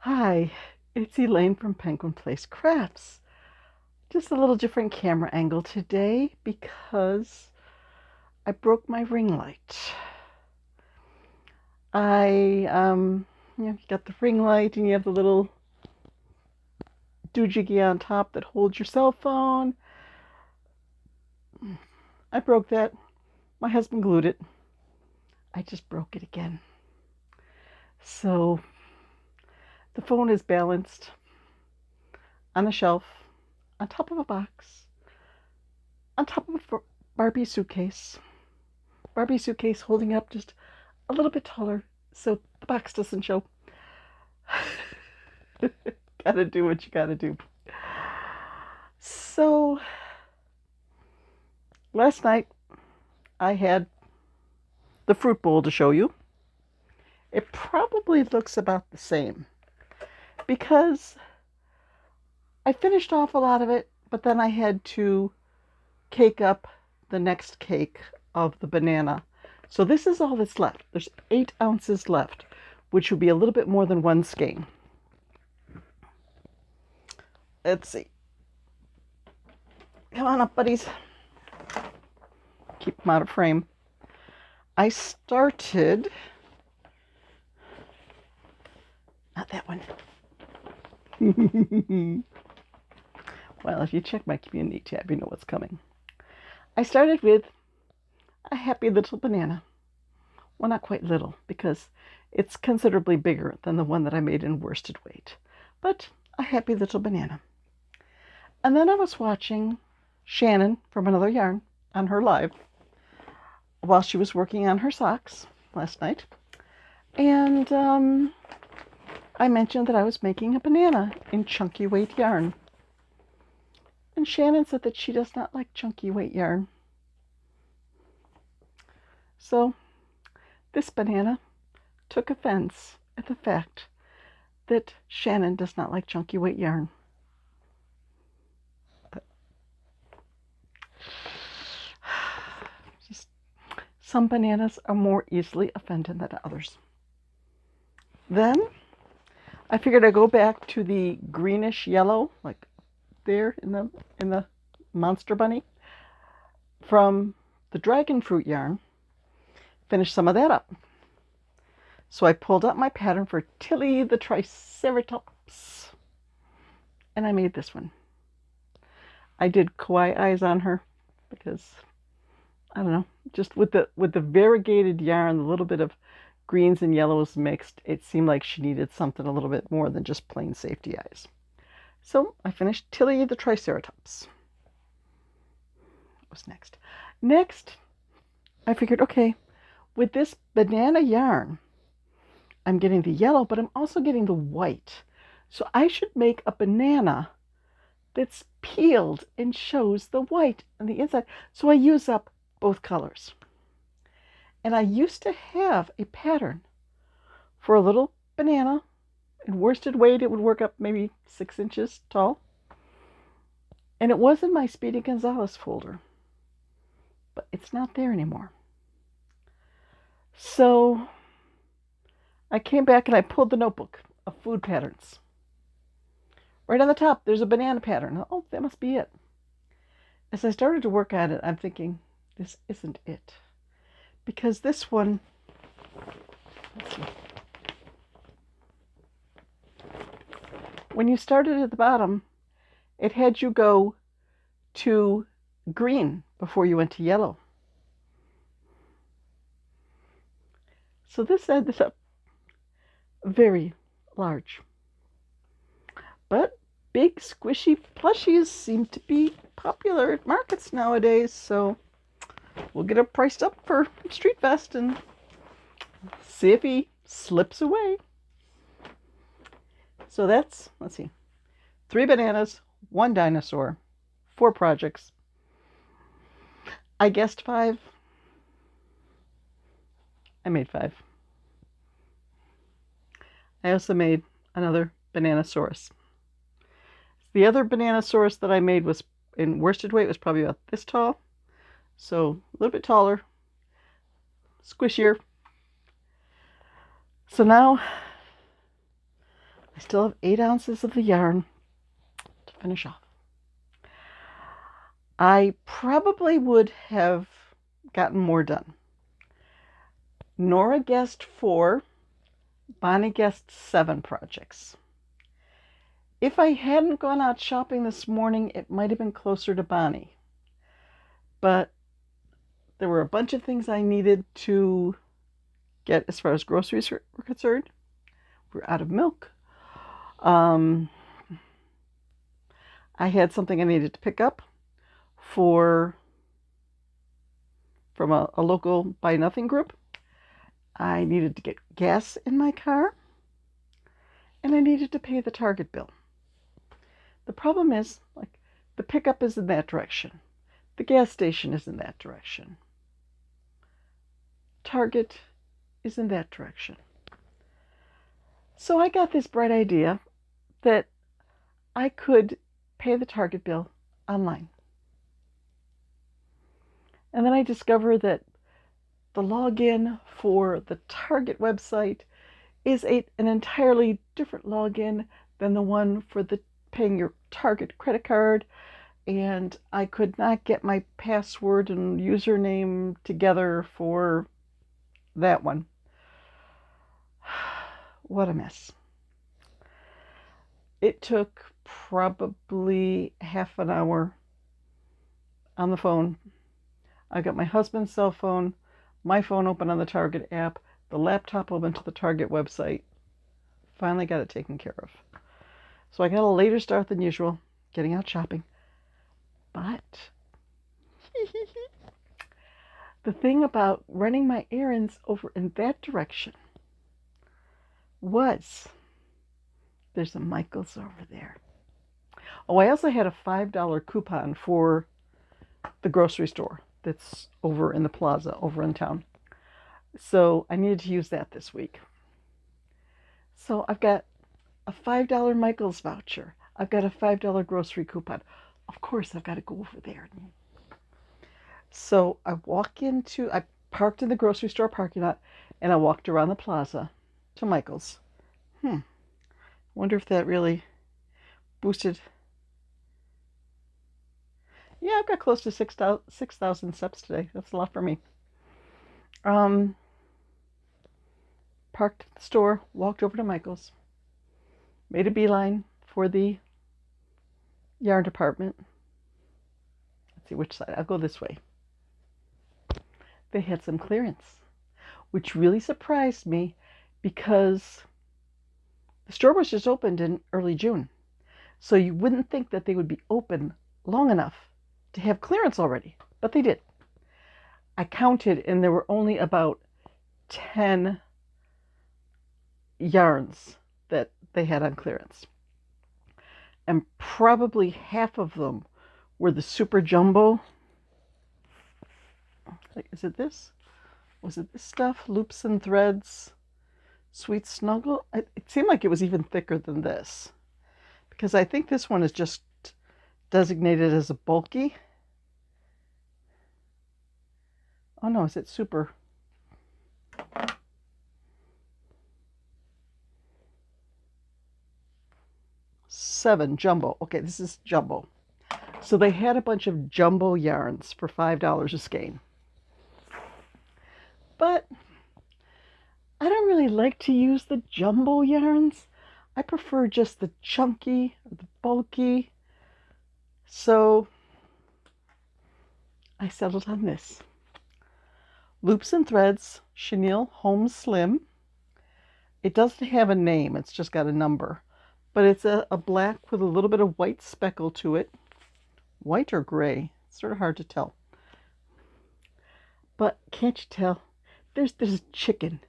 Hi, it's Elaine from Penguin Place Crafts. Just a little different camera angle today because I broke my ring light. You got the ring light and you have the little doohickey on top that holds your cell phone. I broke that. My husband glued it. I just broke it again. So the phone is balanced on a shelf, on top of a box, on top of a Barbie suitcase. Barbie suitcase holding up just a little bit taller so the box doesn't show. Gotta do what you gotta do. So last night I had the fruit bowl to show you. It probably looks about the same because I finished off a lot of it, but then I had to cake up the next cake of the banana. So this is all that's left. There's 8 ounces left, which would be a little bit more than one skein. Let's see. Come on up, buddies. Keep them out of frame. I started, not that one. Well, if you check my community tab, you know what's coming. I started with a happy little banana. Well, not quite little, because it's considerably bigger than the one that I made in worsted weight, but a happy little banana. And then I was watching Shannon from Another Yarn on her live while she was working on her socks last night. And I mentioned that I was making a banana in chunky weight yarn. And Shannon said that she does not like chunky weight yarn. So this banana took offense at the fact that Shannon does not like chunky weight yarn. Some bananas are more easily offended than others. Then I figured I'd go back to the greenish yellow, like there in the Monster Bunny, from the dragon fruit yarn. Finish some of that up. So I pulled up my pattern for Tilly the Triceratops, and I made this one. I did kawaii eyes on her because I don't know, just with the variegated yarn, a little bit of greens and yellows mixed, it seemed like she needed something a little bit more than just plain safety eyes. So I finished Tilly the Triceratops. What was next? Next, I figured, okay, with this banana yarn, I'm getting the yellow, but I'm also getting the white. So I should make a banana that's peeled and shows the white on the inside. So I use up both colors. And I used to have a pattern for a little banana. In worsted weight, it would work up maybe 6 inches tall. And it was in my Speedy Gonzales folder. But it's not there anymore. So I came back and I pulled the notebook of food patterns. Right on the top, there's a banana pattern. Oh, that must be it. As I started to work at it, I'm thinking, this isn't it. Because this one, let's see. When you started at the bottom, it had you go to green before you went to yellow. So this ended up very large. But big, squishy plushies seem to be popular at markets nowadays, so we'll get it priced up for Street Fest and see if he slips away. So that's, let's see, 3 bananas, 1 dinosaur, 4 projects. I guessed 5. I made 5. I also made another Bananasaurus. The other Bananasaurus that I made was in worsted weight, was probably about this tall. So a little bit taller, squishier. So now I still have 8 ounces of the yarn to finish off. I probably would have gotten more done. Nora guessed 4, Bonnie guessed 7 projects. If I hadn't gone out shopping this morning, it might have been closer to Bonnie. But there were a bunch of things I needed to get as far as groceries were concerned. We're out of milk. I had something I needed to pick up from a local Buy Nothing group. I needed to get gas in my car. And I needed to pay the Target bill. The problem is, like, the pickup is in that direction. The gas station is in that direction. Target is in that direction. So I got this bright idea that I could pay the Target bill online. And then I discovered that the login for the Target website is an entirely different login than the one for the paying your Target credit card, and I could not get my password and username together for that one. What a mess. It took probably half an hour on the phone. I got my husband's cell phone, my phone open on the Target app, the laptop open to the Target website. Finally got it taken care of. So I got a later start than usual, getting out shopping. But the thing about running my errands over in that direction was there's a Michael's over there. Oh, I also had a $5 coupon for the grocery store that's over in the plaza over in town. So I needed to use that this week. So I've got a $5 Michael's voucher. I've got a $5 grocery coupon. Of course, I've got to go over there. So I parked in the grocery store parking lot, and I walked around the plaza to Michael's. Wonder if that really boosted. Yeah, I've got close to 6,000 steps today. That's a lot for me. Parked at the store, walked over to Michael's, made a beeline for the yarn department. Let's see which side. I'll go this way. They had some clearance, which really surprised me because the store was just opened in early June. So you wouldn't think that they would be open long enough to have clearance already, but they did. I counted, and there were only about 10 yarns that they had on clearance. And probably half of them were the super jumbo. Is it this? Was it this stuff? Loops and Threads, Sweet Snuggle? It seemed like it was even thicker than this, because I think this one is just designated as a bulky. Oh no, is it super? Seven jumbo. Okay, this is jumbo. So they had a bunch of jumbo yarns for $5 a skein. But I don't really like to use the jumbo yarns. I prefer just the chunky or the bulky. So I settled on this. Loops and Threads, Chenille Home Slim. It doesn't have a name, it's just got a number. But it's a black with a little bit of white speckle to it. White or gray? It's sort of hard to tell. But can't you tell? There's a chicken.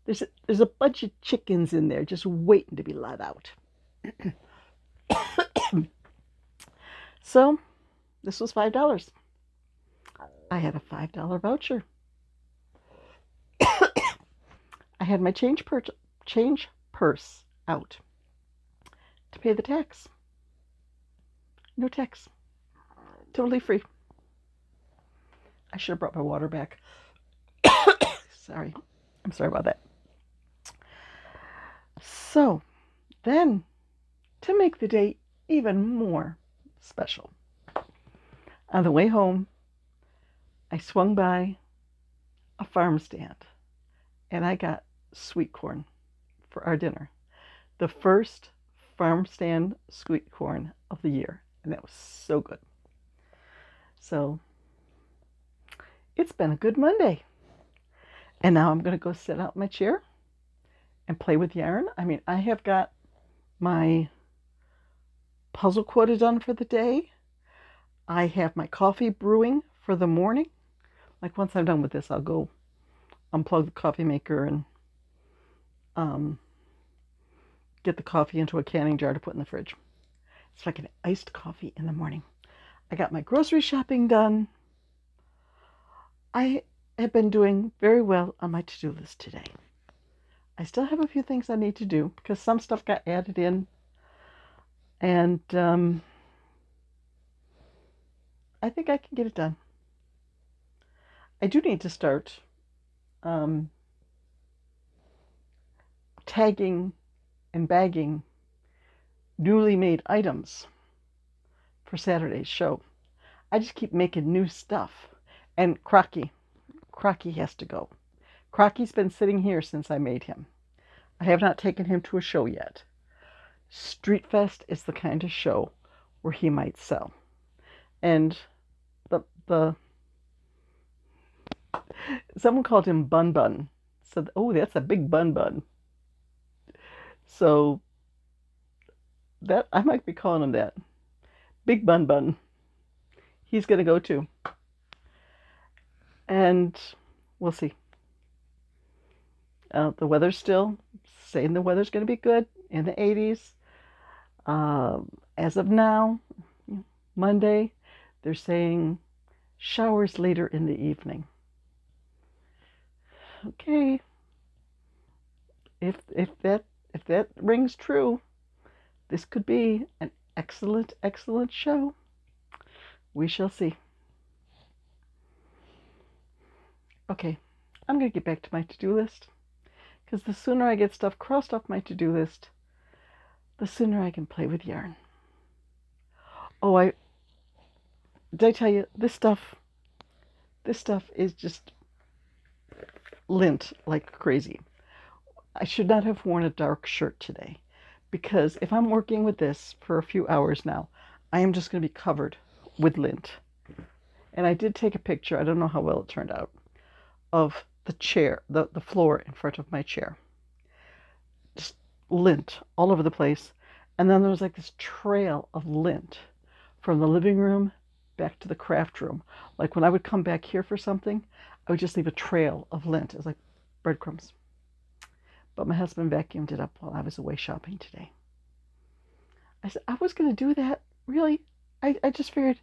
There's a bunch of chickens in there just waiting to be let out. So this was $5. I had a $5 voucher. I had my change purse out to pay the tax. No tax. Totally free. I should have brought my water back. Sorry. I'm sorry about that. So, Then, to make the day even more special, on the way home, I swung by a farm stand and I got sweet corn for our dinner. The first farm stand sweet corn of the year, and that was so good. So it's been a good Monday. And now I'm going to go sit out in my chair and play with yarn. I mean, I have got my puzzle quota done for the day. I have my coffee brewing for the morning. Like once I'm done with this, I'll go unplug the coffee maker and get the coffee into a canning jar to put in the fridge. It's like an iced coffee in the morning. I got my grocery shopping done. I have been doing very well on my to-do list today. I still have a few things I need to do because some stuff got added in. And I think I can get it done. I do need to start tagging and bagging newly made items for Saturday's show. I just keep making new stuff. And Crocky has to go. Crocky's been sitting here since I made him. I have not taken him to a show yet. Street Fest is the kind of show where he might sell. And the someone called him Bun Bun. Said, "Oh, that's a big bun bun." So that I might be calling him that. Big Bun Bun. He's going to go too. And we'll see. The weather's still saying the weather's going to be good in the 80s. As of now, Monday, they're saying showers later in the evening. Okay. If that rings true, this could be an excellent show. We shall see. Okay, I'm going to get back to my to-do list because the sooner I get stuff crossed off my to-do list, the sooner I can play with yarn. Oh, did I tell you, this stuff is just lint like crazy. I should not have worn a dark shirt today because if I'm working with this for a few hours now, I am just going to be covered with lint. And I did take a picture, I don't know how well it turned out, of the chair, the floor in front of my chair. Just lint all over the place. And then there was like this trail of lint from the living room back to the craft room. Like when I would come back here for something, I would just leave a trail of lint. It was like breadcrumbs. But my husband vacuumed it up while I was away shopping today. I said, I was going to do that. Really? I just figured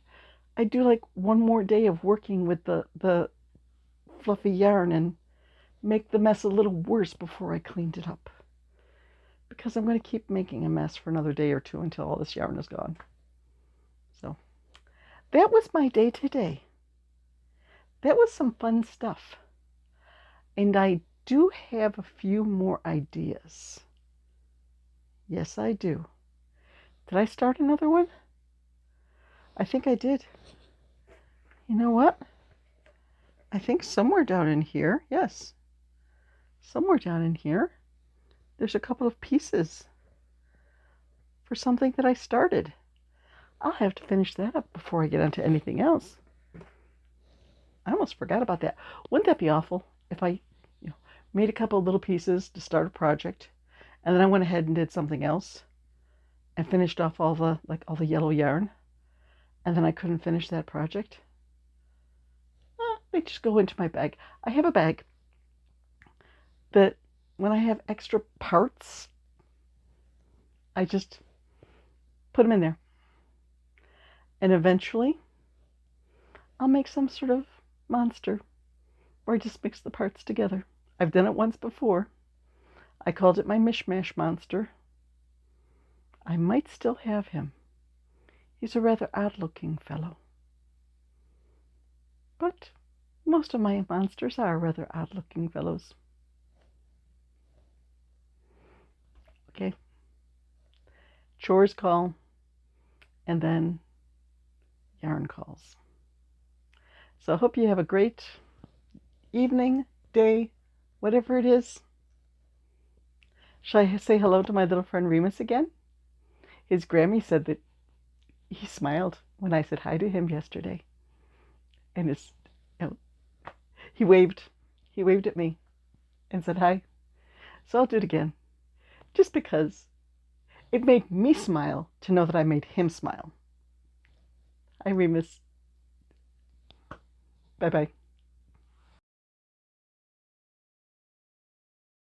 I'd do like one more day of working with the fluffy yarn and make the mess a little worse before I cleaned it up. Because I'm going to keep making a mess for another day or two until all this yarn is gone. So that was my day today. That was some fun stuff. And I do have a few more ideas. Yes, I do. Did I start another one? I think I did. You know what? I think somewhere down in here, yes, somewhere down in here, there's a couple of pieces for something that I started. I'll have to finish that up before I get onto anything else. I almost forgot about that. Wouldn't that be awful if I made a couple of little pieces to start a project, and then I went ahead and did something else and finished off all the yellow yarn, and then I couldn't finish that project? They just go into my bag. I have a bag that when I have extra parts, I just put them in there. And eventually, I'll make some sort of monster where I just mix the parts together. I've done it once before. I called it my mishmash monster. I might still have him. He's a rather odd-looking fellow. But most of my monsters are rather odd-looking fellows. Okay. chores call, and then yarn calls. So I hope you have a great evening, day, whatever it is. Shall I say hello to my little friend Remus again? His Grammy said that he smiled when I said hi to him yesterday. And he waved. He waved at me and said hi. So I'll do it again. Just because it made me smile to know that I made him smile. Hi, Remus. Bye-bye.